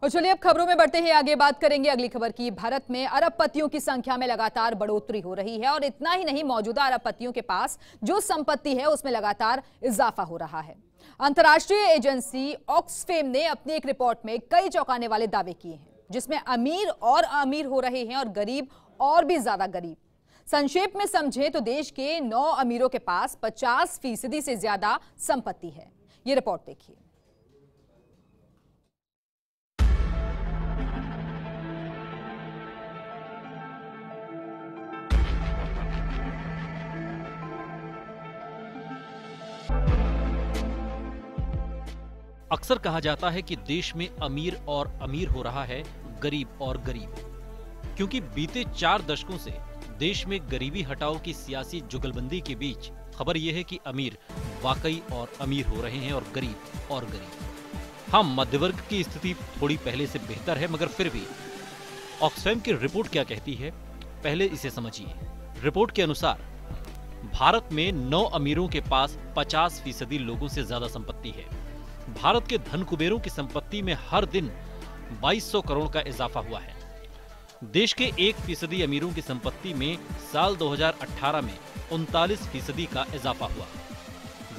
और चलिए अब खबरों में बढ़ते हैं आगे। बात करेंगे अगली खबर की। भारत में अरबपतियों की संख्या में लगातार बढ़ोतरी हो रही है और इतना ही नहीं, मौजूदा अरबपतियों के पास जो संपत्ति है उसमें लगातार इजाफा हो रहा है। अंतर्राष्ट्रीय एजेंसी ऑक्सफैम ने अपनी एक रिपोर्ट में कई चौंकाने वाले दावे किए हैं, जिसमें अमीर और अमीर हो रहे हैं और गरीब और भी ज्यादा गरीब। संक्षेप में समझे तो देश के 9 अमीरों के पास 50% से ज्यादा संपत्ति है। ये रिपोर्ट देखिए। अक्सर कहा जाता है कि देश में अमीर और अमीर हो रहा है गरीब और गरीब, क्योंकि बीते 4 दशकों से देश में गरीबी हटाओ की सियासी जुगलबंदी के बीच खबर यह है कि अमीर वाकई और अमीर हो रहे हैं और गरीब। हाँ, मध्यवर्ग की स्थिति थोड़ी पहले से बेहतर है, मगर फिर भी ऑक्सफैम की रिपोर्ट क्या कहती है, पहले इसे समझिए। रिपोर्ट के अनुसार भारत में 9 अमीरों के पास 50% लोगों से ज्यादा संपत्ति है। भारत के धन कुबेरों की संपत्ति में हर दिन 2200 करोड़ का इजाफा हुआ है। देश के 1% अमीरों की संपत्ति में साल 2018 में 39% का इजाफा हुआ।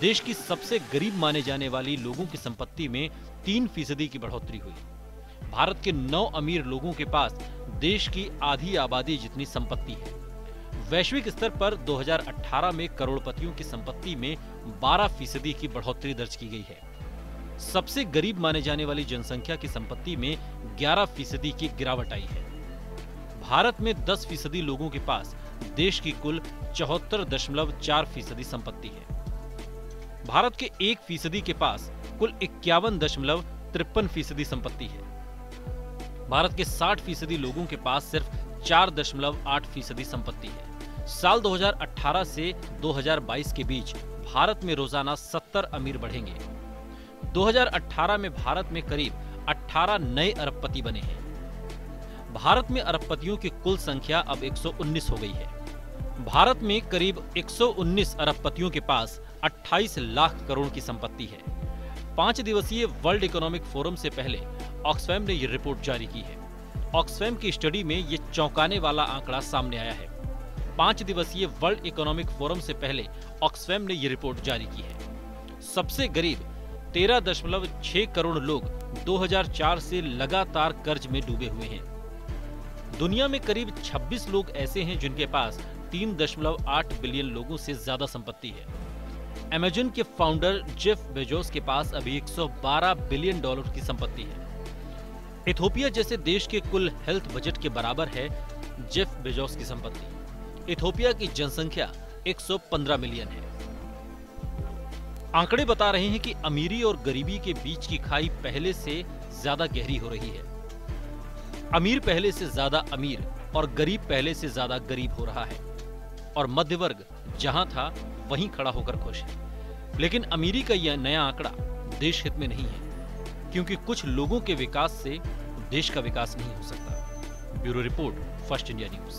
देश की सबसे गरीब माने जाने वाली लोगों की संपत्ति में 3% की बढ़ोतरी हुई। भारत के 9 अमीर लोगों के पास देश की आधी आबादी जितनी संपत्ति है। वैश्विक स्तर पर 2018 में करोड़पतियों की संपत्ति में 12% की बढ़ोतरी दर्ज की गई है। सबसे गरीब माने जाने वाली जनसंख्या की संपत्ति में 11% की गिरावट आई है। भारत में 10% लोगों के पास देश की कुल 74.4% संपत्ति है। भारत के 1% के पास कुल 51.53% संपत्ति है। भारत के 60% लोगों के पास सिर्फ 4.8% संपत्ति है। साल 2018 से 2022 के बीच भारत में रोजाना 70 अमीर बढ़ेंगे। 2018 में भारत में करीब 18 नए अरबपति बने हैं। भारत में अरबपतियों की कुल संख्या अब 119 हो गई है। भारत में करीब 119 अरबपतियों के पास 28 लाख करोड़ की संपत्ति है। 5 दिवसीय वर्ल्ड इकोनॉमिक फोरम से पहले ऑक्सफैम ने यह रिपोर्ट जारी की है। ऑक्सफैम की स्टडी में यह चौंकाने वाला आंकड़ा सामने आया है। 5 दिवसीय वर्ल्ड इकोनॉमिक फोरम से पहले ऑक्सफैम ने यह रिपोर्ट जारी की है। सबसे गरीब 13.6 करोड़ लोग 2004 से लगातार कर्ज में डूबे हुए हैं। दुनिया में करीब 26 लोग ऐसे हैं जिनके पास 3.8 बिलियन लोगों से ज्यादा संपत्ति है। अमेज़न के फाउंडर जेफ बेजोस के पास अभी 112 बिलियन डॉलर की संपत्ति है। इथोपिया जैसे देश के कुल हेल्थ बजट के बराबर है जेफ बेजोस की संपत्ति। इथोपिया की जनसंख्या 115 मिलियन है। आंकड़े बता रहे हैं कि अमीरी और गरीबी के बीच की खाई पहले से ज्यादा गहरी हो रही है। अमीर पहले से ज्यादा अमीर और गरीब पहले से ज्यादा गरीब हो रहा है, और मध्य वर्ग जहां था वहीं खड़ा होकर खुश है। लेकिन अमीरी का यह नया आंकड़ा देश हित में नहीं है, क्योंकि कुछ लोगों के विकास से देश का विकास नहीं हो सकता। Bureau report, first India news.